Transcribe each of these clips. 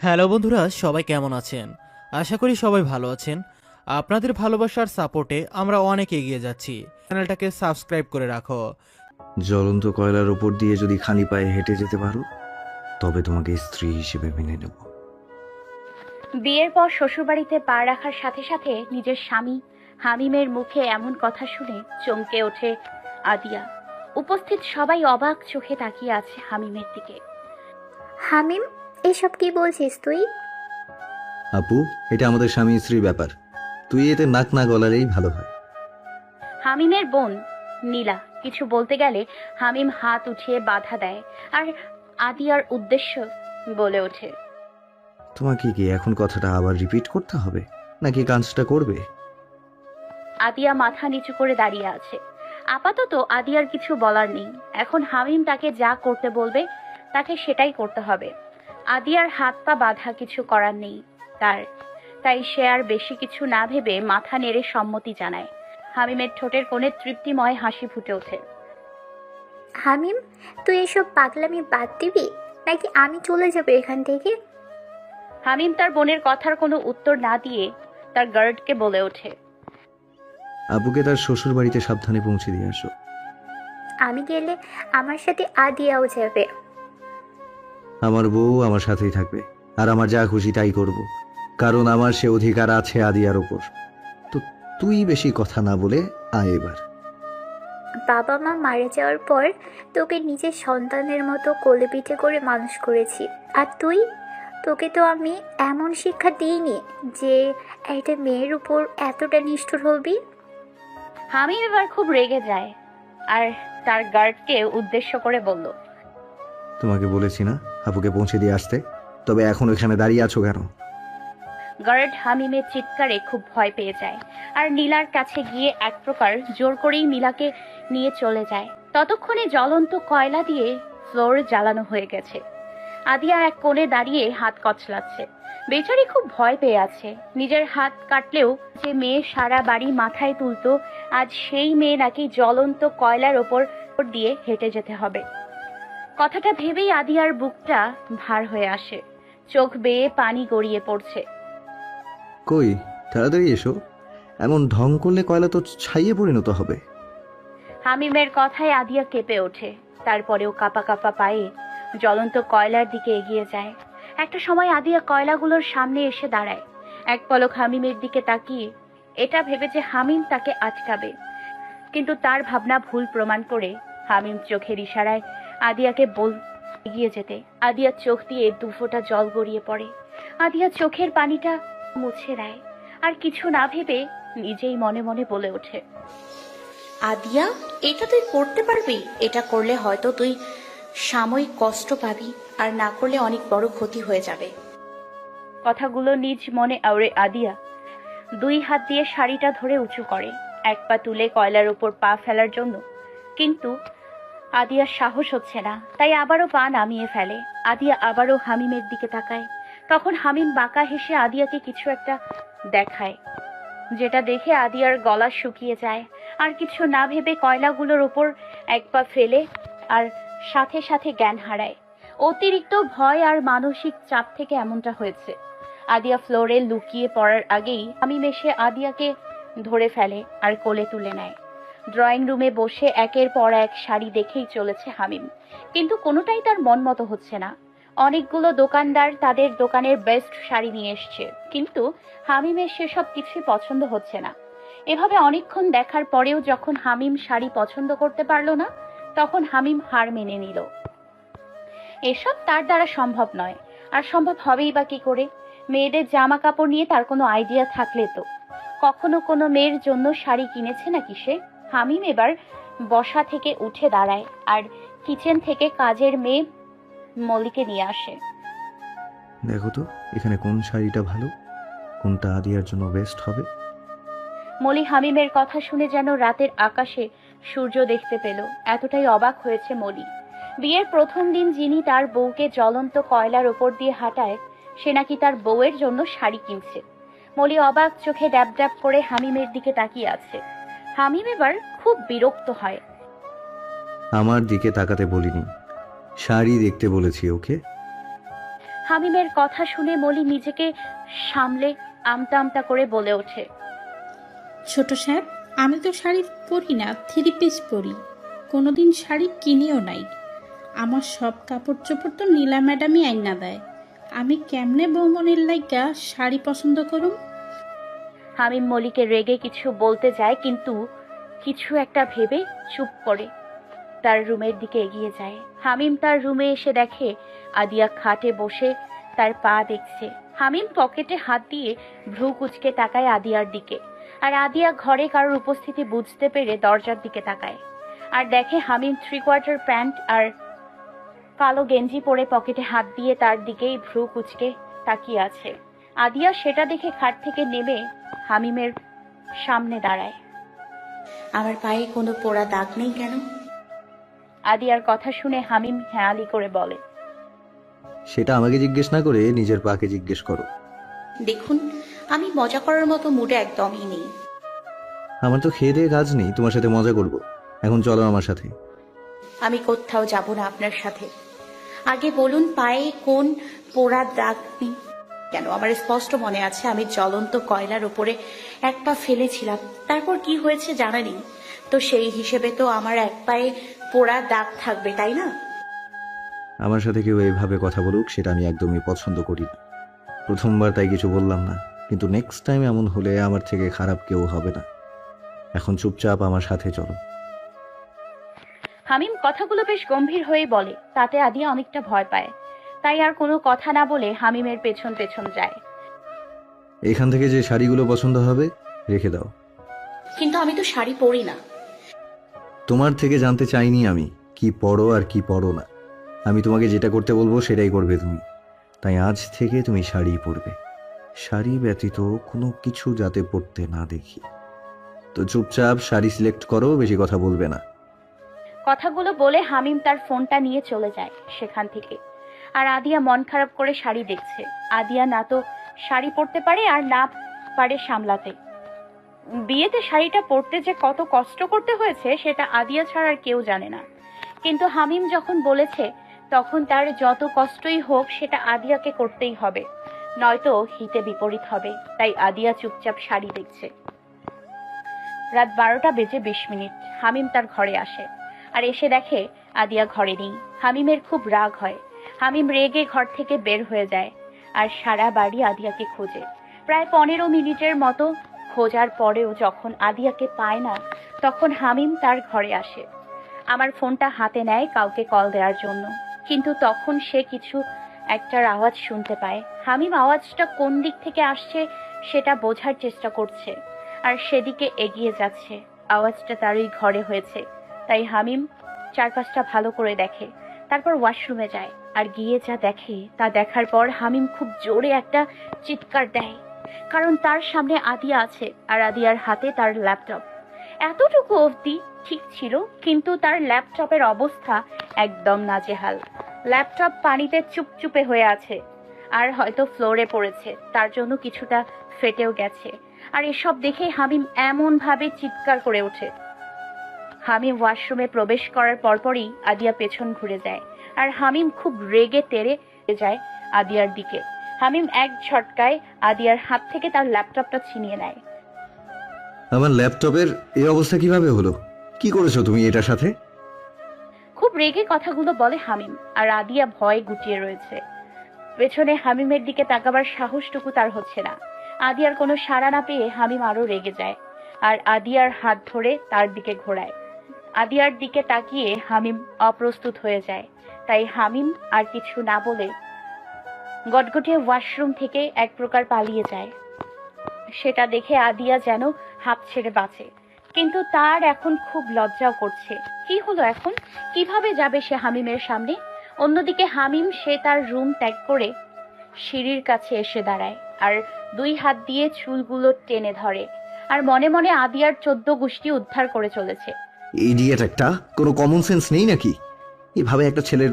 Hello বন্ধুরা, সবাই কেমন আছেন? আশা করি সবাই ভালো আছেন। আপনাদের ভালোবাসার সাপোর্টে আমরা অনেক এগিয়ে যাচ্ছি। চ্যানেলটাকে সাবস্ক্রাইব করে রাখো। জ্বলন্ত কয়লার উপর দিয়ে যদি খালি পায়ে হেঁটে যেতে পারো, তবে তোমাকে স্ত্রী হিসেবে মেনে নেব। বিয়ের পর শ্বশুরবাড়িতে পা রাখার সাথে সাথে নিজের স্বামী হামিমের মুখে এমন কথা শুনে চমকে ওঠে আদিয়া। উপস্থিত সবাই অবাক চোখে তাকিয়ে আছে হামিমের দিকে। হামিম, এসব কি বলছিস তুই? আপু, এটা আমাদের স্বামী স্ত্রীর ব্যাপার, তুই এতে নাক না গলালেই ভালো হয়। হামিমের বোন নীলা কিছু বলতে গেলে হামিম হাত উঠিয়ে বাধা দেয় আর আদিয়ার উদ্দেশ্য বলে ওঠে, তোমাকে কি এখন কথাটা আবার রিপিট করতে হবে, নাকি কাজটা করবে? আদিয়া মাথা নিচু করে দাঁড়িয়ে আছে। আপাতত আদিয়ার কিছু বলার নেই। এখন হামিম তাকে যা করতে বলবে তাকে সেটাই করতে হবে। আদিয়ার হাত পা বাঁধা, কিছু করার নেই তাই সে আর বেশি কিছু না ভেবে মাথা নেড়ে সম্মতি জানায়। হামিমের ঠোঁটের কোণে তৃপ্তিময় হাসি ফুটে ওঠে। হামিম, তুই এসব পাগলামি বাদ দিবি নাকি আমি চলে যাবো এখান থেকে? হামিম তার বোনের কথার কোনো উত্তর না দিয়ে তার গার্ডকে বলে ওঠে, আপুকে তার শ্বশুর বাড়িতে সাবধানে পৌঁছে দিয়ে আসো। আমি গেলে আমার সাথে আদিয়াও যাবে। আমার বউ আমার সাথেই থাকবে, আর আমার যা খুশি তাই করব, কারণ আমার সে অধিকার আছে আদিয়ার ওপর। তো তুই বেশি কথা না বলে আয় এবার। বাবা মা মারা যাওয়ার পর তোকে নিজের সন্তানের মতো কোলে পিঠে করে মানুষ করেছি, আর তোকে তো আমি এমন শিক্ষা দিইনি যে একটা মেয়ের উপর এতটা নিষ্ঠুর হবি। হামিম এবার খুব রেগে যায় আর তার গার্ডকে উদ্দেশ্য করে বলল, তোমাকে বলেছি না আপুকে পৌঁছে দিয়ে আসতে, তবে এখন এখানে দাঁড়িয়ে আছো কেন? গার্ড হামিমের চিৎকারে খুব ভয় পেয়ে যায় আর নীলার কাছে গিয়ে এক প্রকার জোর করেই নীলাকে নিয়ে চলে যায়। ততক্ষণে জ্বলন্ত কয়লা দিয়ে ফ্লোর জ্বালানো হয়ে গেছে। আদিয়া এক কোণে দাঁড়িয়ে হাত কচলাচ্ছে। বেচারি খুব ভয় পেয়ে আছে। নিজের হাত কাটলেও যে মেয়ে সারা বাড়ি মাথায় তুলতো, আজ সেই মেয়ে নাকি জ্বলন্ত কয়লার ওপর দিয়ে হেঁটে যেতে হবে। কথাটা ভেবেই আদিয়ার বুকটা ভার হয়ে আসে, চোখ বেয়ে পানি গড়িয়ে পড়ছে। কই, তাড়াতাড়ি এসো, এমন ঢং করলে কয়লা তো ছাইয়ে পরিণত হবে। হামিমের কথায় আদিয়া কেঁপে ওঠে। তারপরেও কাঁপা কাঁপা পায়ে জ্বলন্ত কয়লার দিকে এগিয়ে যায়। একটা সময় আদিয়া কয়লাগুলোর সামনে এসে দাঁড়ায়। এক পলক হামিমের দিকে তাকিয়ে এটা ভেবে যে হামিম তাকে আটকাবে, কিন্তু তার ভাবনা ভুল প্রমাণ করে হামিম চোখের ইশারায় আদিয়াকে এগিয়ে যেতে। আদিয়ার চোখ দিয়ে দুফোঁটা জল গড়িয়ে পড়ে। আদিয়া চোখের পানিটা মুছে দেয় আর কিছু না ভেবে নিজেই মনে মনে বলে ওঠে, আদিয়া, এটা তুই করতে পারবি? এটা করলে হয়তো তুই সাময়িক কষ্ট পাবি, আর না করলে অনেক বড় ক্ষতি হয়ে যাবে। কথাগুলো নিজ মনে আওড়ে আদিয়া দুই হাত দিয়ে শাড়িটা ধরে উঁচু করে, এক পা তুলে কয়লার উপর পা ফেলার জন্য, কিন্তু আদিয়ার সাহস হচ্ছে না, তাই আবারও পা নামিয়ে ফেলে। আদিয়া আবারও হামিমের দিকে তাকায়। তখন হামিম বাঁকা হেসে আদিয়াকে কিছু একটা দেখায়, যেটা দেখে আদিয়ার গলা শুকিয়ে যায়। আর কিছু না ভেবে কয়লাগুলোর ওপর এক পা ফেলে আর সাথে সাথে জ্ঞান হারায়। অতিরিক্ত ভয় আর মানসিক চাপ থেকে এমনটা হয়েছে। আদিয়া ফ্লোরে লুকিয়ে পড়ার আগেই হামিম এসে আদিয়াকে ধরে ফেলে আর কোলে তুলে নেয়। ড্রয়িং রুমে বসে একের পর এক শাড়ি দেখেই চলেছে হামিম, কিন্তু কোনোটাই তার মন মতো হচ্ছে না। অনেকগুলো দোকানদার তাদের দোকানের বেস্ট শাড়ি নিয়ে এসছে, কিন্তু হামিমের সেসব কিছুই পছন্দ হচ্ছে না। এভাবে অনেকক্ষণ দেখার পরেও যখন হামিম শাড়ি পছন্দ করতে পারলো না, তখন হামিম হার মেনে নিল। এসব তার দ্বারা সম্ভব নয়, আর সম্ভব হবেই বা কি করে? মেয়েদের জামা কাপড় নিয়ে তার কোনো আইডিয়া থাকলে তো কখনো কোনো মেয়ের জন্য শাড়ি কিনেছে নাকি সে? হামিম এবার বসা থেকে উঠে দাঁড়ায় আর কিচেন থেকে কাজের মেয়ে মলিকে নিয়ে আসে। দেখো তো এখানে কোন শাড়িটা ভালো, কোনটা আদিয়ার জন্য বেস্ট হবে। মলি হামিমের কথা শুনে যেন রাতের আকাশে সূর্য দেখতে পেল, এতটাই অবাক হয়েছে মলি। বিয়ের প্রথম দিন যিনি তার বউকে জ্বলন্ত কয়লার ওপর দিয়ে হাঁটায়, সে নাকি তার বউয়ের জন্য শাড়ি কিনছে। মলি অবাক চোখে ড্যাব ড্যাব করে হামিমের দিকে তাকিয়ে আছে। হামিম এবার খুব বিরক্ত হয়। আমার দিকে তাকাতে বলিনি, শাড়ি দেখতে বলেছি ওকে। হামিমের কথা শুনে মলি নিজেকে সামলে আমতা আমতা করে বলে ওঠে, ছোট সাহেব, আমি তো শাড়ি পরি না, থ্রি পিস পরি। কোনোদিন শাড়ি কিনেও নাই। আমার সব কাপড় চোপড় তো নীলা ম্যাডামই আইনা দেয়। আমি কেমনে বৌমনির লাইগা শাড়ি পছন্দ করুম? হামিম মলিকে রেগে কিছু বলতে যায়, কিন্তু কিছু একটা ভেবে চুপ করে তার রুমের দিকে এগিয়ে যায়। হামিম তার রুমে এসে দেখে আদিয়া খাটে বসে তার পা দেখছে। হামিম পকেটে হাত দিয়ে ভ্রু কুঁচকে তাকায় আদিয়ার দিকে, আর আদিয়া ঘরে কারোর উপস্থিতি বুঝতে পেরে দরজার দিকে তাকায় আর দেখে হামিম 3/4 প্যান্ট আর কালো গেঞ্জি পরে পকেটে হাত দিয়ে তার দিকেই ভ্রু কুঁচকে তাকিয়ে আছে। আদিয়া সেটা দেখে খাট থেকে নেমে হামিমের সামনে দাঁড়ায়। আমার পায়ে কোনো পোড়া দাগ নেই কেন? আদিয়ার কথা শুনে হামিম হেয়ালি করে বলে, সেটা আমাকে জিজ্ঞেস না করে নিজের পাকে জিজ্ঞেস করো। দেখুন, আমি মজা করার মতো মুডে একদমই নেই। আমার তো খেয়ে দিয়ে কাজ নেই তোমার সাথে মজা করব। এখন চলো আমার সাথে। আমি কোথাও যাব না আপনার সাথে। আগে বলুন, পায়ে কোন পোড়া দাগ নেই কেন? আমার স্পষ্ট মনে আছে আমি জ্বলন্ত কয়লার উপরে এক পা ফেলেছিলাম। তারপর কি হয়েছে জানেনই তো, সেই হিসেবে তো আমার এক পায়ে পোড়া দাগ থাকবে, তাই না? আমার সাথে কেউ এইভাবে কথা বলুক সেটা আমি একদমই পছন্দ করি না। প্রথমবার তাই কিছু বললাম না, কিন্তু নেক্সট টাইম এমন হলে আমার থেকে খারাপ কেউ হবে না। এখন চুপচাপ আমার সাথে চলো। হামিম কথাগুলো বেশ গম্ভীর হয়ে বলে, তাতে আদিয়া অনেকটা ভয় পায়। তাই আর কোনো কথা না বলে হামিমের পেছন পেছন যায়। এখান থেকে যে শাড়িগুলো পছন্দ হবে রেখে দাও। কিন্তু আমি তো শাড়ি পরি না। তোমার থেকে জানতে চাইনি আমি কি পড়ো আর কি পড়ো না। আমি তোমাকে যেটা করতে বলবো সেটাই করবে তুমি। তাই আজ থেকে তুমি শাড়ি পরবে। শাড়ি ব্যতীত কোনো কিছু যাতে পরতে না দেখি। তো চুপচাপ শাড়ি সিলেক্ট করো, বেশি কথা বলবে না। কথাগুলো বলে হামিম তার ফোনটা নিয়ে চলে যায় সেখান থেকে। আর আদিয়া মন খারাপ করে শাড়ি দেখছে। আদিয়া না তো শাড়ি পরতে পারে আর না পারে সামলাতে। বিয়েতে শাড়িটা পরতে যে কত কষ্ট করতে হয়েছে সেটা আদিয়া ছাড়া আর কেউ জানে না। কিন্তু হামিম যখন বলেছে তখন তার যত কষ্টই হোক সেটা আদিয়াকে করতেই হবে, নয়তো হিতে বিপরীত হবে। তাই আদিয়া চুপচাপ শাড়ি দেখছে। রাত 12টা বেজে 20 মিনিট হামিম তার ঘরে আসে আর এসে দেখে আদিয়া ঘরে নেই। হামিমের খুব রাগ হয়। হামিম রেগে ঘর থেকে বের হয়ে যায় আর সারা বাড়ি আদিয়াকে খোঁজে। প্রায় 15 মিনিটের মতো খোঁজার পরেও যখন আদিয়াকে পায় না, তখন হামিম তার ঘরে আসে। আমার ফোনটা হাতে নেয় কাউকে কল দেওয়ার জন্য, কিন্তু তখন সে কিছু একটার আওয়াজ শুনতে পায়। হামিম আওয়াজটা কোন দিক থেকে আসছে সেটা বোঝার চেষ্টা করছে আর সেদিকে এগিয়ে যাচ্ছে। আওয়াজটা তারই ঘরে হয়েছে। তাই হামিম চারপাশটা ভালো করে দেখে, তারপর ওয়াশরুমে যায় আর গিয়ে যা দেখে তা দেখার পর হামিম খুব জোরে একটা চিৎকার দেয়, কারণ তার সামনে আদিয়া আছে আর আদিয়ার হাতে তার ল্যাপটপ। এতটুকু অবধি ঠিক ছিল, কিন্তু তার ল্যাপটপের অবস্থা একদম নাজেহাল। ল্যাপটপ পানিতে চুপচুপে হয়ে আছে আর হয়তো ফ্লোরে পড়েছে, তার জন্য কিছুটা ফেটেও গেছে। আর এসব দেখে হামিম এমন ভাবে চিৎকার করে ওঠে। হামিম ওয়াশরুমে প্রবেশ করার পরপরই আদিয়া পেছন ঘুরে যায় আর হামিম খুব রেগে তেড়ে যায় আদিয়ার দিকে। হামিম এক ঝটকায় আদিয়ার হাত থেকে তার ল্যাপটপটা ছিনিয়ে নেয়। আমার ল্যাপটপের এই অবস্থা কিভাবে হলো? কি করেছো তুমি এটার সাথে? খুব রেগে কথাগুলো বলে হামিম, আর আদিয়া ভয়ে গুটিয়ে রয়েছে। পেছনে হামিমের দিকে তাকাবার সাহসটুকু তার হচ্ছে না। আদিয়ার কোনো সাড়া না পেয়ে হামিম আরো রেগে যায় আর আদিয়ার হাত ধরে তার দিকে ঘোরায়। আদিয়ার দিকে তাকিয়ে হামিম অপ্রস্তুত হয়ে যায়। তাই হামিম আর কিছু না বলে গটগটিয়ে ওয়াশরুম থেকে এক প্রকার পালিয়ে যায়। সেটা দেখে আদিয়া যেন হাঁপ ছেড়ে বাঁচে, কিন্তু তার এখন খুব লজ্জাও করছে। কি হলো এখন? কিভাবে যাবে সে হামিমের সামনে? অন্যদিকে হামিম সে তার রুম ত্যাগ করে সিঁড়ির কাছে এসে দাঁড়ায় আর 2 হাত দিয়ে চুলগুলো টেনে ধরে আর মনে মনে আদিয়ার 14 গোষ্ঠী উদ্ধার করে চলেছে। ইডিয়েট একটা, কোনো কমন সেন্স নেই নাকি? এভাবে একটা ছেলের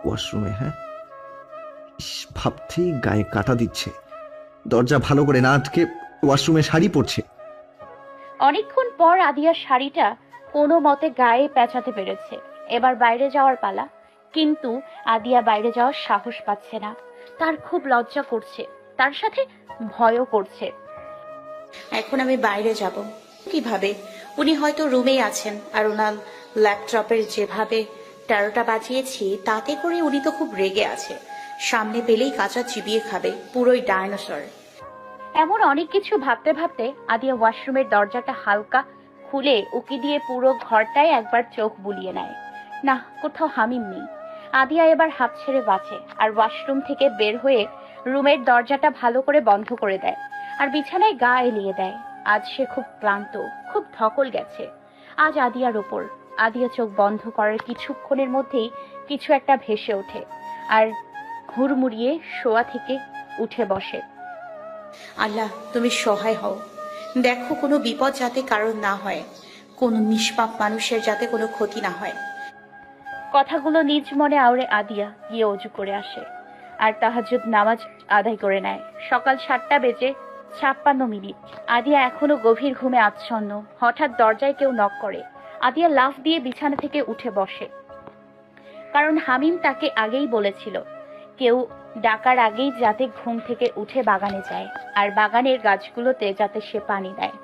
ওয়াশরুমে, হ্যাঁ? ভাবতেই গায়ে কাটা দিচ্ছে। দরজা ভালো করে না আটকে ওয়াশরুমে শাড়ি পরছে। অনেকক্ষণ পর আদিয়ার শাড়িটা কোনো মতে গায়ে পেঁচাতে পেরেছে। এবার বাইরে যাওয়ার পালা, কিন্তু আদিয়া বাইরে যাওয়ার সাহস পাচ্ছে না। তার খুব লজ্জা করছে, তার সাথে ভয়ও করছে। এখন আমি বাইরে যাব কিভাবে? উনি হয়তো রুমেই আছেন, আর ওনার ল্যাপটপের যেভাবে 13টা বাজিয়েছি তাতে করে উনি তো খুব রেগে আছে। সামনে পেলেই কাঁচা চিবিয়ে খাবে, পুরোই ডায়নোসর। এমন অনেক কিছু ভাবতে ভাবতে আদিয়া ওয়াশরুমের দরজাটা হালকা খুলে উকি দিয়ে পুরো ঘরটায় একবার চোখ বুলিয়ে নেয়। না, কোথাও হামিম নেই। আদিয়া এবার হাত ছেড়ে বাঁচে আর ওয়াশরুম থেকে বের হয়ে রুমের দরজাটা ভালো করে বন্ধ করে দেয় আর বিছানায় গা এলিয়ে দেয়। আজ সে খুব ক্লান্ত, খুব ধকল গেছে আজ আদিয়ার ওপর। আদিয়া চোখ বন্ধ করার কিছুক্ষণের মধ্যেই কিছু একটা ভেসে ওঠে আর হুড়মুড়িয়ে শোয়া থেকে উঠে বসে। আল্লাহ, তুমি সহায় হও। দেখো কোনো বিপদ যাতে কারণ না হয়, কোনো নিষ্পাপ মানুষের যাতে কোনো ক্ষতি না হয়। কথাগুলো নিজ মনে আওড়ে আদিয়া গিয়ে অজু করে আসে আর তাহাজ্জুদ নামাজ আদায় করে নেয়। সকাল 7:56 আদিয়া এখনো গভীর ঘুমে আচ্ছন্ন। হঠাৎ দরজায় কেউ নক করে। আদিয়া লাফ দিয়ে বিছানা থেকে উঠে বসে, কারণ হামিম তাকে আগেই বলেছিল কেউ ডাকার আগেই যাতে ঘুম থেকে উঠে বাগানে যায় আর বাগানের গাছগুলোতে যাতে সে পানি দেয়।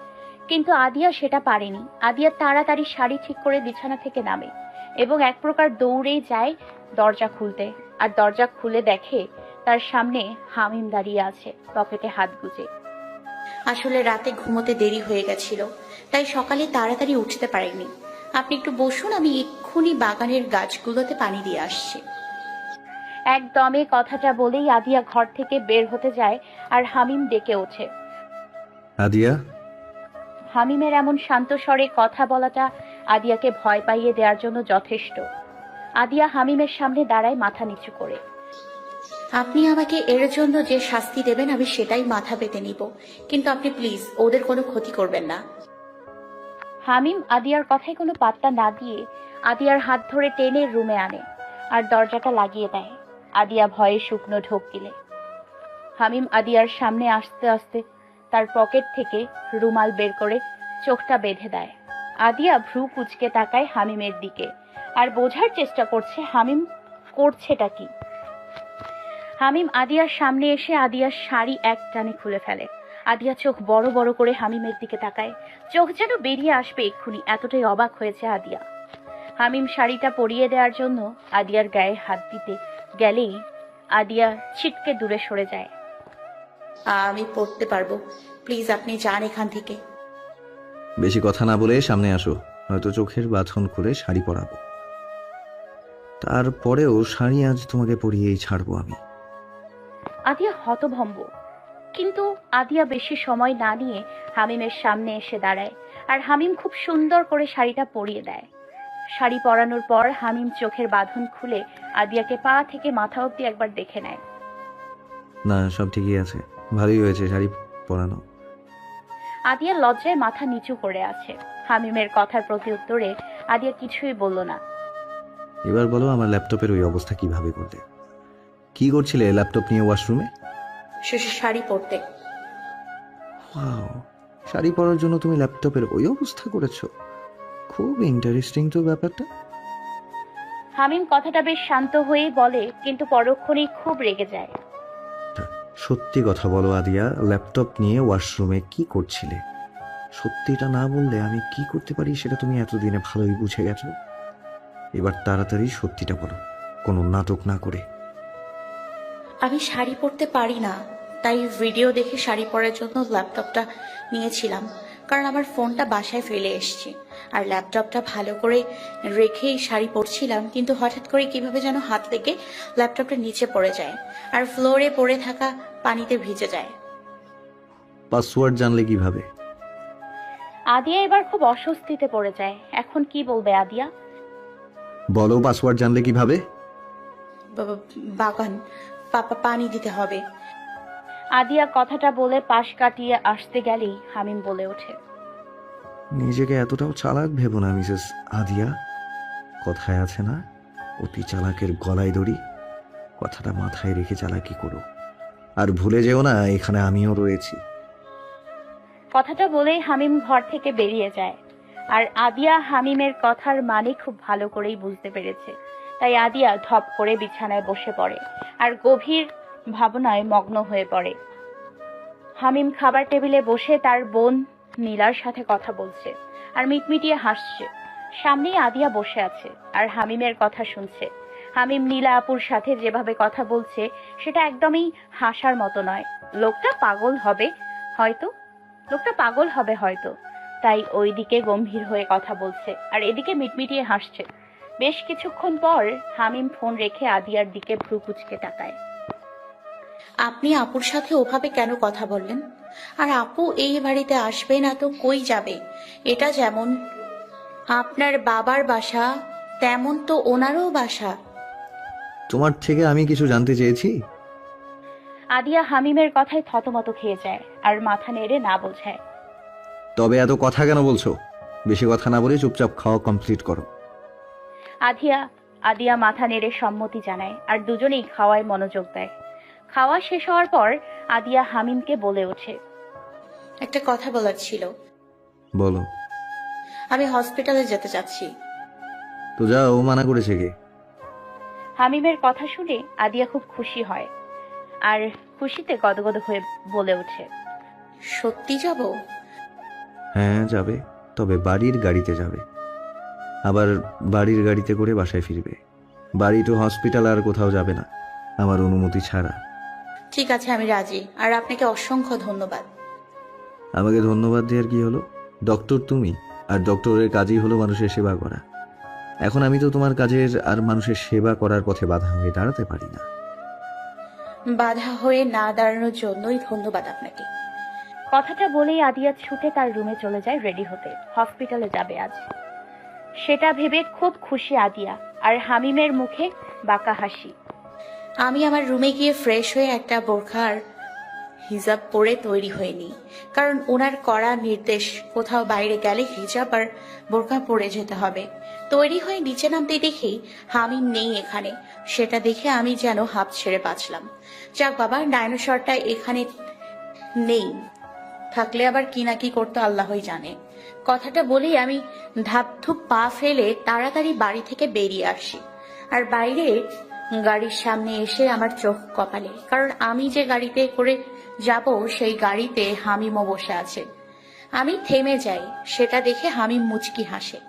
কিন্তু আদিয়া সেটা পারেনি। আদিয়া তাড়াতাড়ি শাড়ি ঠিক করে বিছানা থেকে নামে এবং এক প্রকার দৌড়েই যায় দরজা খুলতে। আর দরজা খুলে দেখে তার সামনে হামিম দাঁড়িয়ে আছে, পকেটে হাত গুজে। আসলে রাতে ঘুমোতে দেরি হয়ে গেছিল, তাই সকালে তাড়াতাড়ি উঠতে পারিনি। আপনি একটু বসুন, আমি এক্ষুনি বাগানের গাছগুলোতে পানি দিয়ে আসছি। একদমে কথাটা বলেই আদিয়া ঘর থেকে বের হতে যায় আর হামিম ডেকে ওঠে। আদিয়া, হামিমের এমন শান্ত স্বরে কথা বলাটা আদিয়াকে ভয় পাইয়ে দেওয়ার জন্য যথেষ্ট। আদিয়া হামিমের সামনে দাঁড়ায় মাথা নিচু করে। আপনি আমাকে এর জন্য যে শাস্তি দেবেন আমি সেটাই মাথা পেতে নিব, কিন্তু আপনি প্লিজ ওদের কোনো ক্ষতি করবেন না। হামিম আদিয়ার কথায় কোনো পাত্তা না দিয়ে আদিয়ার হাত ধরে টেনে রুমে আনে আর দরজাটা লাগিয়ে দেয়। আদিয়া ভয়ে শুকনো ঢোক গিলে। হামিম আদিয়ার সামনে আসতে আসতে তার পকেট থেকে রুমাল বের করে চোখটা বেঁধে দেয়। আদিয়া ভ্রু কুঁচকে তাকায় হামিমের দিকে আর বোঝার চেষ্টা করছে হামিম করছেটা কি। হামিম আদিয়ার সামনে এসে আদিয়ার শাড়ি এক টানে খুলে ফেলে। আদিয়া চোখ বড় বড় করে হামিমের দিকে তাকায়, চোখ যেন বেরিয়ে আসবে এক্ষুনি, এতটাই অবাক হয়েছে আদিয়া। হামিম শাড়িটা পরিয়ে দেওয়ার জন্য আদিয়ার গায়ে হাত দিতে গেলেই আদিয়া ছিটকে দূরে সরে যায়। আমি পড়তে পারবো, প্লিজ আপনি যান এখান থেকে। বেশি কথা না বলে সামনে আসো, নয়তো চোখের বাঁধন খুলে শাড়ি পরাবো। তারপরেও শাড়ি আজ তোমাকে পরিয়েই ছাড়বো আমি। আদিয়া হতভম্ব, কিন্তু আদিয়া বেশি সময় না নিয়ে হামিমের সামনে এসে দাঁড়ায় আর হামিম খুব সুন্দর করে শাড়িটা পরিয়ে দেয়। শাড়ি পরানোর পর হামিম চোখের বাঁধন খুলে আদিয়াকে পা থেকে মাথা অবধি একবার দেখে নেয়। না, সব ঠিকই আছে, ভালোই হয়েছে শাড়ি পরানো। আদিয়া লজ্জায় মাথা নিচু করে আছে। হামিমের কথার প্রতি উত্তরে আদিয়া কিছুই বলল না। এবার বলো, আমার ল্যাপটপের ওই অবস্থা কিভাবে করলে? কি করছিলে ল্যাপটপ নিয়ে ওয়াশরুমে? শাড়ি পরতে। ওয়াও, শাড়ি পরার জন্য তুমি ল্যাপটপের ওই অবস্থা করেছো? খুব ইন্টারেস্টিং তো ব্যাপারটা। হামিম কথাটা বেশ শান্ত হয়েই বলে, কিন্তু পরক্ষণেই খুব রেগে যায়। সত্যি কথা বলো আদিয়া, ল্যাপটপ নিয়ে ওয়াশরুমে কি করছিলে? সত্যিটা না বললে আমি কি করতে পারি সেটা তুমি এতদিনে ভালোই বুঝে গেছো। এবার তাড়াতাড়ি সত্যিটা বলো, কোনো নাটক না করে। আমি শাড়ি পরতে পারি না, তাই ভিডিও দেখে শাড়ি পরার জন্য ল্যাপটপটা নিয়েছিলাম, কারণ আমার ফোনটা বাসায় ফেলে এসেছি আর ল্যাপটপটা ভালো করে রেখেই শাড়ি পরছিলাম, কিন্তু হঠাৎ করে কিভাবে যেন হাত লেগে ল্যাপটপটা নিচে পড়ে যায় আর ফ্লোরে পড়ে থাকা পানিতে ভিজে যায়। পাসওয়ার্ড জানলে কিভাবে? আদিয়া এবার খুব অস্বস্তিতে পড়ে যায়। এখন কি বলবে আদিয়া? বলো, পাসওয়ার্ড জানলে কিভাবে? বাগান পানি দিতে হবে। আদিয়া কথাটা বলে পাশ কাটিয়ে আসতে গেলেই হামিম বলে ওঠে, নিজেকে এতটাও চালাক ভেবো না মিসেস আদিয়া। কথায় আছে না, অতি চালাকের গলায় দড়ি। কথাটা মাথায় রেখে চালাকি করো, আর ভুলে যেও না এখানে আমিও রয়েছি। কথাটা বলেই হামিম ঘর থেকে বেরিয়ে যায়। আর আদিয়া হামিমের কথার মানে খুব ভালো করেই বুঝতে পেরেছে, তাই আদিয়া ধপ করে বিছানায় বসে পড়ে আর গভীর ভাবনায় মগ্ন হয়ে পড়ে। হামিম খাবার টেবিলে বসে তার বোন নীলার সাথে কথা বলছে আর মিটমিটিয়ে হাসছে। সামনেই আদিয়া বসে আছে আর হামিমের কথা শুনছে। হামিম নীলা আপুর সাথে যেভাবে কথা বলছে সেটা একদমই হাসার মতো নয়। লোকটা পাগল হবে হয়তো, তাই ওইদিকে গম্ভীর হয়ে কথা বলছে আর এদিকে মিটমিটিয়ে হাসছে। বেশ কিছুক্ষণ পর হামিম ফোন রেখে আদিয়ার দিকে ভ্রু কুঁচকে তাকায়। আপনি আপুর সাথে ওভাবে কেন কথা বললেন? আর আপু এই বাড়িতে আসবে না তো কই যাবে? এটা যেমন আপনার বাবার বাসা তেমন তো ওনারও বাসা। তোমার থেকে আমি কিছু জানতে চেয়েছি? আদিয়া হামিমের কথায় থতমত খেয়ে যায় আর মাথা নেড়ে না বোঝায়। তবে এত কথা কেন বলছো? বেশি কথা না বলে চুপচাপ খাওয়া কমপ্লিট করো। আদিয়া মাথা নেড়ে সম্মতি জানায় আর দুজনেই খাওয়ায় মনোযোগ দেয়। খাওয়া শেষ হওয়ার পর আদিয়া হামিমকে বলে ওঠে, একটা কথা বলার ছিল। বলো। আমি হসপিটালে যেতে চাচ্ছি। তো যাও, মানা করেছে কে? হামিমের কথা শুনে আদিয়া খুব খুশি হয় আর খুশিতে গদগদ হয়ে বলে ওঠে, সত্যি যাব? হ্যাঁ যাবে, তবে বাড়ির গাড়িতে যাবে। আবার বাড়ির গাড়িতে করে বাসায় ফিরবে। বাড়ি তো হসপিটাল আর কোথাও যাবে না আমার অনুমতি ছাড়া। ঠিক আছে, আমি রাজি। আর আপনাকে অসংখ্য ধন্যবাদ। আমাকে ধন্যবাদ দেওয়ার কি হলো? ডক্টর তুমি, আর ডক্টরের কাজই হলো মানুষের সেবা করা। এখন আমি তো তোমার কাজের আর মানুষের সেবা করার পথে বাধা হয়ে দাঁড়াতে পারি না। বাধা হয়ে না দাঁড়ানোর জন্যই ধন্যবাদ আপনাকে। কথাটা বলেই আদিয়া ছুটে তার রুমে চলে যায় রেডি হতে। হসপিটালে যাবে আজ, সেটা ভেবে খুব খুশি আদিয়া আর হামিমের মুখে বাঁকা হাসি। আমি আমার রুমে গিয়ে ফ্রেশ হয়ে একটা বোরখার হিজাব পরে তৈরি হয়ে নিই, কারণ ওনার কড়া নির্দেশ কোথাও বাইরে গেলে হিজাব আর বোরখা পরে যেতে হবে। তৈরি হয়ে নিচে নামতে দেখেই হামিম নেই এখানে। সেটা দেখে আমি যেন হাঁপ ছেড়ে বাঁচলাম। যাক বাবা, ডাইনোসরটা এখানে নেই, থাকলে আবার কি না কি করতো আল্লাহই জানে। কথাটা বলেই আমি ধাপধুপ পা ফেলে তাড়াতাড়ি বাড়ি থেকে বেরিয়ে আসি। আর বাইরে গাড়ির সামনে এসে আমার চোখ কপালে, কারণ আমি যে গাড়িতে করে যাব সেই গাড়িতে হামিমও বসে আছে। আমি থেমে যাই, সেটা দেখে হামিম মুচকি হাসে।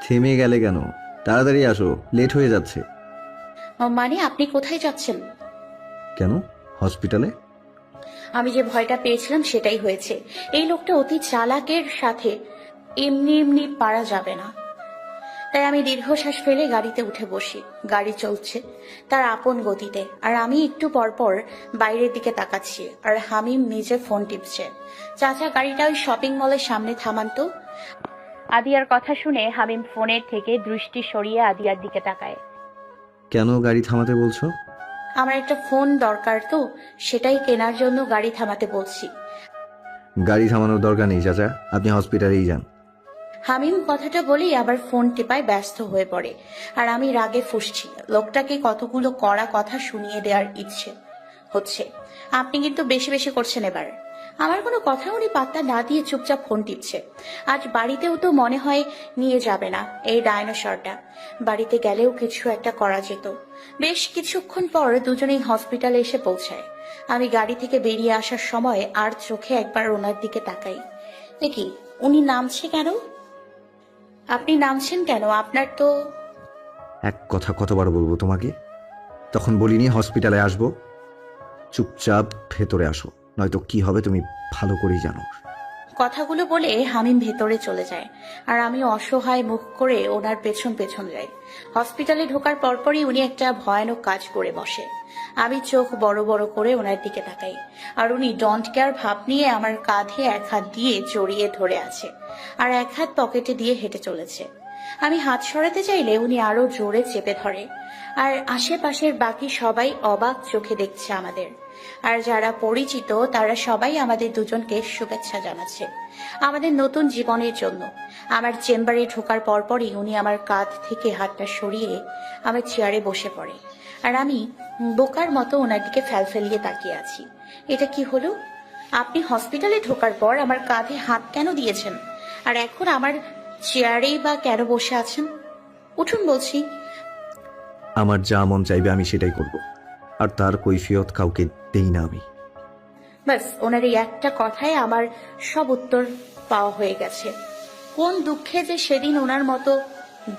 থেমে গেলে কেন? তাড়াতাড়ি আসো, লেট হয়ে যাচ্ছে। মানে আপনি কোথায় যাচ্ছেন? কেন? হসপিটালে। আমি যে ভয়টা পেয়েছিলাম সেটাই হয়েছে। এই লোকটা অতি চালাকের সাথে এমনি এমনি পারা যাবে না। তাই আমি দীর্ঘশ্বাস ফেলে গাড়িতে উঠে বসি। গাড়ি চলছে তার আপন গতিতে, আর আমি একটু পরপর বাইরের দিকে তাকাচ্ছি আর হামিম নিজে ফোন টিপছে। চাচা, গাড়িটা ওই শপিং মলের সামনে থামান তো। আদিয়ার কথা শুনে হামিম ফোনের থেকে দৃষ্টি সরিয়ে আদিয়ার দিকে তাকায়। কেন গাড়ি থামাতে বলছো? আমার একটা ফোন দরকার তো, সেটাই কেনার জন্য গাড়ি থামাতে বলছি। গাড়ি থামানোর দরকার নেই চাচা, আপনি হসপিটালেই যান। হামিম কথাটা বলেই আবার ফোন টেপায় ব্যস্ত হয়ে পড়ে, আর আমি রাগে ফুঁসছি। লোকটাকে কতগুলো কড়া কথা শুনিয়ে দেওয়ার ইচ্ছে হচ্ছে। আপনি কিন্তু বেশি বেশি করছেন এবার। আমার কোনো কথা উনি পাত্তা না দিয়ে চুপচাপ ফোন টিপছে। আজ বাড়িতেও তো মনে হয় নিয়ে যাবে না এই ডাইনোসরটা। বাড়িতে গেলেও কিছু একটা করা যেত। বেশ কিছুক্ষণ পর দুজনেই হসপিটালে এসে পৌঁছায়। আমি গাড়ি থেকে বেরিয়ে আসার সময় আর চোখে একবার ওনার দিকে তাকাই। দেখি উনি নামছে কেন? আপনি নামছেন কেন? আপনার তো... এক কথা কতবার বলবো তোমাকে? তখন বলিনি হসপিটালে আসবো? চুপচাপ ভেতরে আসো, নয়তো কি হবে তুমি ভালো করেই জানো। কথাগুলো বলে হামিম ভেতরে চলে যায়, আর আমি অসহায় মুখ করে ওনার পেছন পেছন যাই। হসপিটালে ঢোকার পরপরই উনি একটা ভয়ানক কাজ করে বসে। আমি চোখ বড় বড় করে ওনার দিকে তাকাই, আর উনি ডোন্ট কেয়ার ভাব নিয়ে আমার কাঁধে এক হাত দিয়ে জড়িয়ে ধরে আছে আর এক হাত পকেটে দিয়ে হেঁটে চলেছে। আমি হাত সরাতে চাইলে উনি আরো জোরে চেপে ধরে, আর আশেপাশের বাকি সবাই অবাক চোখে দেখছে আমাদের। আর যারা পরিচিত তারা সবাই আমাদের দুজনকে শুভেচ্ছা জানাচ্ছে আমাদের নতুন জীবনের জন্য। আমার চেম্বারে ঢোকার পরপরই উনি আমার কাঁধ থেকে হাতটা সরিয়ে আমার চেয়ারে বসে পড়ে, আর আমি বোকার মতো ওনার দিকে ফেলফেলিয়ে তাকিয়ে আছি। এটা কি হলো? আপনি হসপিটালে ঢোকার পর আমার কাঁধে হাত কেন দিয়েছেন, আর এখন আমার চেয়ারেই বা কেন বসে আছেন? উঠুন বলছি। আমার যা মন চাইবে আমি সেটাই করব। আর তার কৈফিয়ত কাউকে দেই না আমি। ব্যাস ওনার এই একটা কথায় আমার সব উত্তর পাওয়া হয়ে গেছে। কোন দুঃখে যে সেদিন ওনার মতো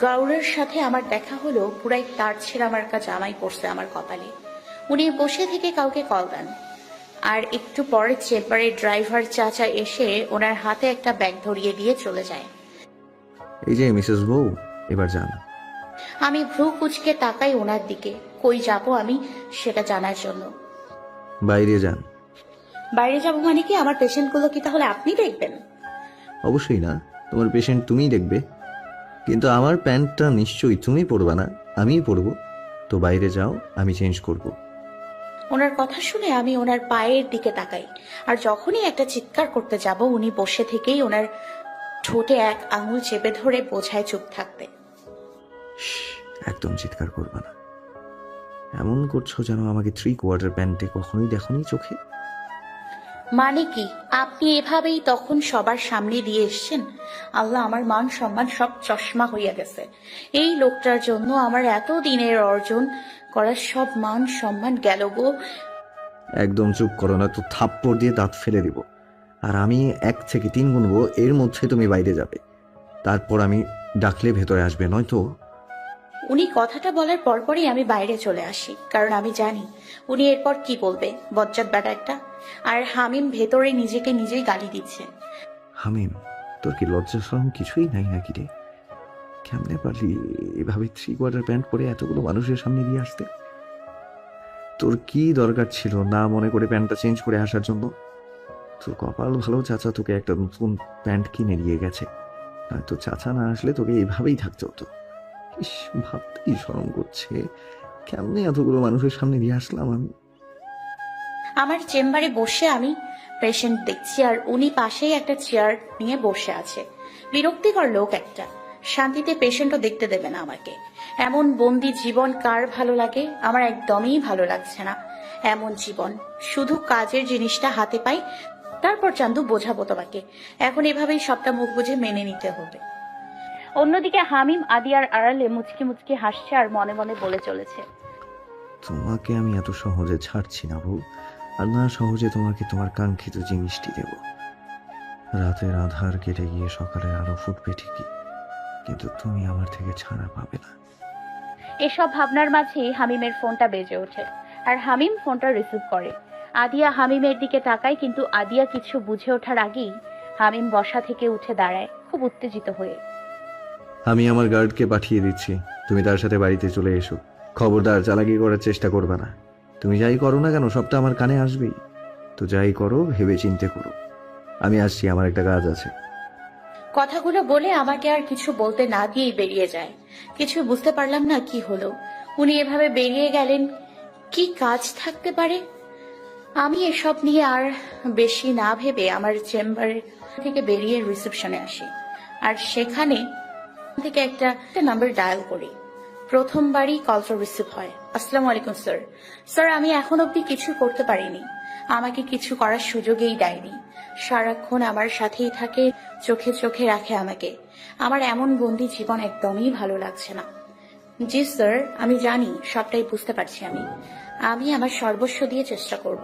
গাউরের সাথে আমার দেখা হলো, পুরাই তার ছেড়ে আমার কাছে জামাই পড়ছে আমার কপালে। উনি বসে থেকে কাউকে কল দেন, আর একটু পরে চেম্বারে ড্রাইভার চাচা এসে ওনার হাতে একটা ব্যাগ ধরিয়ে দিয়ে চলে যায়। এই যে মিসেস বউ, এবার যান। আমি ভ্রু কুচকে তাকাই ওনার দিকে। কই যাব আমি সেটা জানার জন্য। বাইরে যান। বাইরে যাব মানে কি? আমার পেশেন্টগুলো কি তাহলে আপনি দেখবেন? অবশ্যই না, তোমার পেশেন্ট তুমিই দেখবে, কিন্তু আমার প্যান্টটা নিশ্চয়ই তুমি পরবা না, আমিই পরবো। তো বাইরে যাও, আমি চেঞ্জ করব। ওনার কথা শুনে আমি ওনার পায়ের দিকে তাকাই, আর যখনই একটা চিৎকার করতে যাব উনি বসে থেকেই ওনার ঠোঁটে এক আঙুল চেপে ধরে বোঝায় চুপ থাকতে। একদম চিৎকার করবা না। এমন করছো যেন আমাকে 3/4 প্যান্টে কখনোই দেখোনি চোখে। মানে কি? আপনি এভাবেই তখন সবার সামনে দিয়ে এসছেন? আল্লাহ, আমার মান সম্মান সব চশমা হইয়া গেছে। এই লোকটার জন্য আমার এত দিনের অর্জন করার সব মান সম্মান গেল গো। একদম চুপ করো না তো থাপ্পড় দিয়ে দাঁত ফেলে দিব। আর আমি 1 থেকে 3 গুনবো, এর মধ্যে তুমি বাইরে যাবে। তারপর আমি ডাকলে ভেতরে আসবে, নয়তো। উনি কথাটা বলার পরপরই আমি বাইরে চলে আসি, কারণ আমি জানি উনি এরপর কি বলবে। বজ্জাত বেটা একটা। আর হামিম ভেতরে নিজেকে নিজেই গালি দিচ্ছে। হামিম, তোর কি লজ্জা শরম কিছুই নাই নাকি রে? কেমনে পারলি এভাবে 3/4 প্যান্ট পরে এতগুলো মানুষের সামনে দিয়ে আসতে? তোর কি দরকার ছিল না মনে করে প্যান্টটা চেঞ্জ করে আসার জন্য? তোর কপাল ভালো, চাচা তোকে একটা নতুন প্যান্ট কিনে দিয়ে গেছে, নয়তো চাচা না আসলে তোকে এইভাবেই থাকতে হতো। ইস, ভাবতেই শরম করছে, কেমনে এতগুলো মানুষের সামনে দিয়ে আসলাম আমি। আমার চেম্বারে বসে আমি পেশেন্ট দেখছি, আর উনি পাশেই একটা চেয়ার নিয়ে বসে আছে। বিরক্তিকর লোক একটা। শান্তিতে পেশেন্টও দেখতে দেবে না আমাকে। এমন বন্দি জীবন কার ভালো লাগে? আমার একদমই ভালো লাগছে না এমন জীবন। শুধু কাজের জিনিসটা হাতে পাই, তারপর চান্দু বোঝাবো তোমাকে। এখন এভাবেই সবটা মুখ বুঝে মেনে নিতে হবে। অন্যদিকে হামিম আদিয়ার আড়ালে মুচকি মুচকি হাসছে আর মনে মনে বলে চলেছে, তোমাকে আমি এত সহজে ছাড়ছি না বউ, আর না সহজে তোমাকে তোমার কাঙ্ক্ষিত জিনিসটি দেব। রাতের আধার কেটে গিয়ে সকালের আলো ফুটবে ঠিকই, কিন্তু তুমি আমার থেকে ছাড়া পাবে না। এসব ভাবনার মাঝেই হামিমের ফোনটা বেজে ওঠে আর হামিম ফোনটা রিসিভ করে। আদিয়া হামিমের দিকে তাকায়, কিন্তু আদিয়া কিছু বুঝে ওঠার আগেই হামিম বসা থেকে উঠে দাঁড়ায় খুব উত্তেজিত হয়ে। আমি আমার গার্ডকে পাঠিয়ে দিচ্ছি, তুমি তার সাথে বাড়িতে চলে এসো। খবরদার চালাকি করার চেষ্টা করবে না। তুমি যাই করো না কেন সবটা আমার কানে আসবেই। তো যাই করো ভেবে চিন্তে করো। আমি আসছি, আমার একটা কাজ আছে। কথাগুলো বলে আমাকে আর কিছু বলতে না দিয়েই বেরিয়ে যায়। কিছু বুঝতে পারলাম না কি হলো। উনি এভাবে বেরিয়ে গেলেন, কি কাজ থাকতে পারে? আমি এসব নিয়ে আর বেশি না ভেবে আমার চেম্বার থেকে বেরিয়ে রিসেপশনে আসি, আর সেখানে থেকে একটা নাম্বার ডায়াল করি। প্রথমবারই কলটা রিসিভ হয়। আসসালামু আলাইকুম স্যার। স্যার, আমি এখন অব্দি কিছু করতে পারিনি। আমাকে কিছু করার সুযোগই দেয়নি। সারাক্ষণ আমার সাথেই থাকে, চোখে চোখে রাখে আমাকে। আমার এমন বন্দি জীবন একদমই ভালো লাগছে না। জি স্যার, আমি জানি, সবটাই বুঝতে পারছি। আমি আমার সর্বস্ব দিয়ে চেষ্টা করব।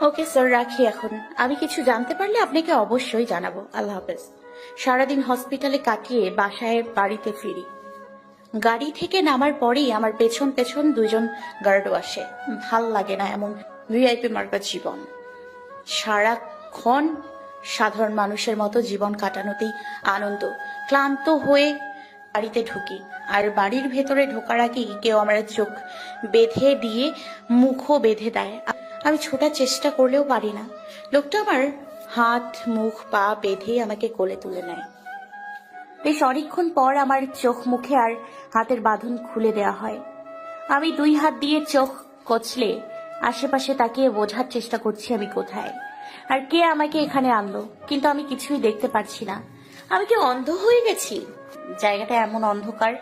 ওকে স্যার, রাখি এখন। আমি কিছু জানতে পারলে আপনাকে অবশ্যই জানাবো। আল্লাহ হাফেজ। সারাদিন হসপিটালে কাটিয়ে বাসায় বাড়িতে ফিরি। গাড়ি থেকে নামার পরেই আমার পেছন পেছন 2জন গার্ডও আসে। ভাল লাগে না এমন ভিআইপি মার্কা জীবন। সারাক্ষণ সাধারণ মানুষের মতো জীবন কাটানোতেই আনন্দ। ক্লান্ত হয়ে বাড়িতে ঢুকি, আর বাড়ির ভেতরে ঢোকার আগেই কেউ আমার চোখ বেঁধে দিয়ে মুখও বেঁধে দেয়। আমি ছোটার চেষ্টা করলেও পারি না। লোকটা আমার হাত মুখ পা বেঁধে আমাকে কোলে তুলে নেয়। বেশ অনেকক্ষণ পর আমার চোখ মুখে আর হাতের বাঁধন খুলে দেওয়া হয়। আমি 2 হাত দিয়ে চোখ কচলে আশেপাশে তাকিয়ে বোঝার চেষ্টা করছি আমি কোথায়, আর কে আমাকে এখানে আনলো, কিন্তু আমি কিছুই দেখতে পারছি না। আমি কি অন্ধ হয়ে গেছি? জায়গাটা এমন অন্ধকার,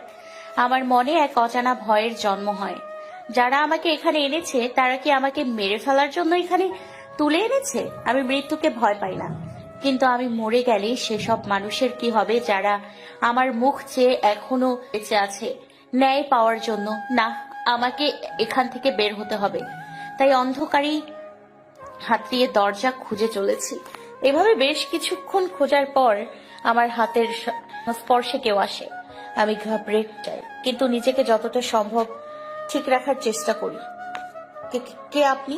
আমার মনে এক অজানা ভয়ের জন্ম হয়। যারা আমাকে এখানে এনেছে তারা কি আমাকে মেরে ফেলার জন্য এখানে তুলে এনেছে? আমি মৃত্যুকে ভয় পাই না, কিন্তু আমি মরে গেলে সেসব মানুষের কি হবে যারা আমার মুখ চেয়ে এখনো বেঁচে আছে ন্যায় পাওয়ার জন্য? না, আমাকে এখান থেকে বের হতে হবে, তাই অন্ধকারেই হাতড়িয়ে দরজা খুঁজে চলেছি। এভাবে বেশ কিছুক্ষণ খোঁজার পর আমার হাতের স্পর্শে কেউ আসে। আমি ঘাবড়ে যাই, কিন্তু নিজেকে যতটা সম্ভব ঠিক রাখার চেষ্টা করি। কে আপনি?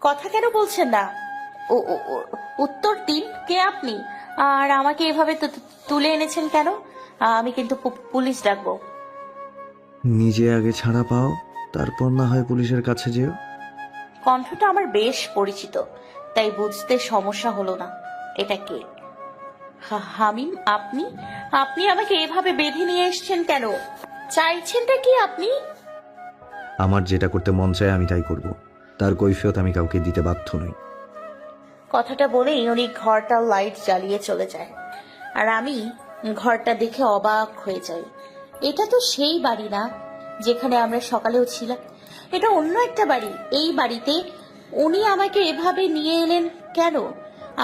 কথা কেন বলছেন না? উত্তর দিন, কে আপনি? আর আমাকে এভাবে তুলে এনেছেন কেন? আমি কিন্তু পুলিশ ডাকবো। নিজে আগে ছাড়া পাও, তারপর না হয় পুলিশের কাছে যেও। কণ্ঠটা আমার বেশ পরিচিত, তাই বুঝতে সমস্যা হলো না। এটা কে? হামিম, আপনি আপনি আমাকে এভাবে বেঁধে নিয়ে এসেছেন কেন? চাইছেনটা কি আপনি? আমার যেটা করতে মন চায় আমি তাই করব, তার কৈফিয়ত আমি কাউকে দিতে বাধ্য নই। কথাটা বলেই উনি ঘরটার লাইট জ্বালিয়ে চলে যায়, আর আমি ঘরটা দেখে অবাক হয়ে যাই। এটা তো সেই বাড়ি না যেখানে আমরা সকালেও ছিলাম, এটা অন্য একটা বাড়ি। এই বাড়িতে উনি আমাকে এভাবে নিয়ে এলেন কেন?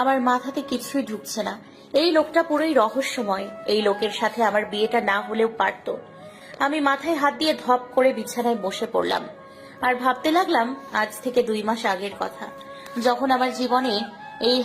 আমার মাথাতে কিছুই ঢুকছে না। এই লোকটা পুরোই রহস্যময়। এই লোকের সাথে আমার বিয়েটা না হলেও পারতো। আমি মাথায় হাত দিয়ে ধপ করে বিছানায় বসে পড়লাম আর ভাবতে লাগলাম আজ থেকে 2 মাস আগের কথা, যখন আমার জীবনে এই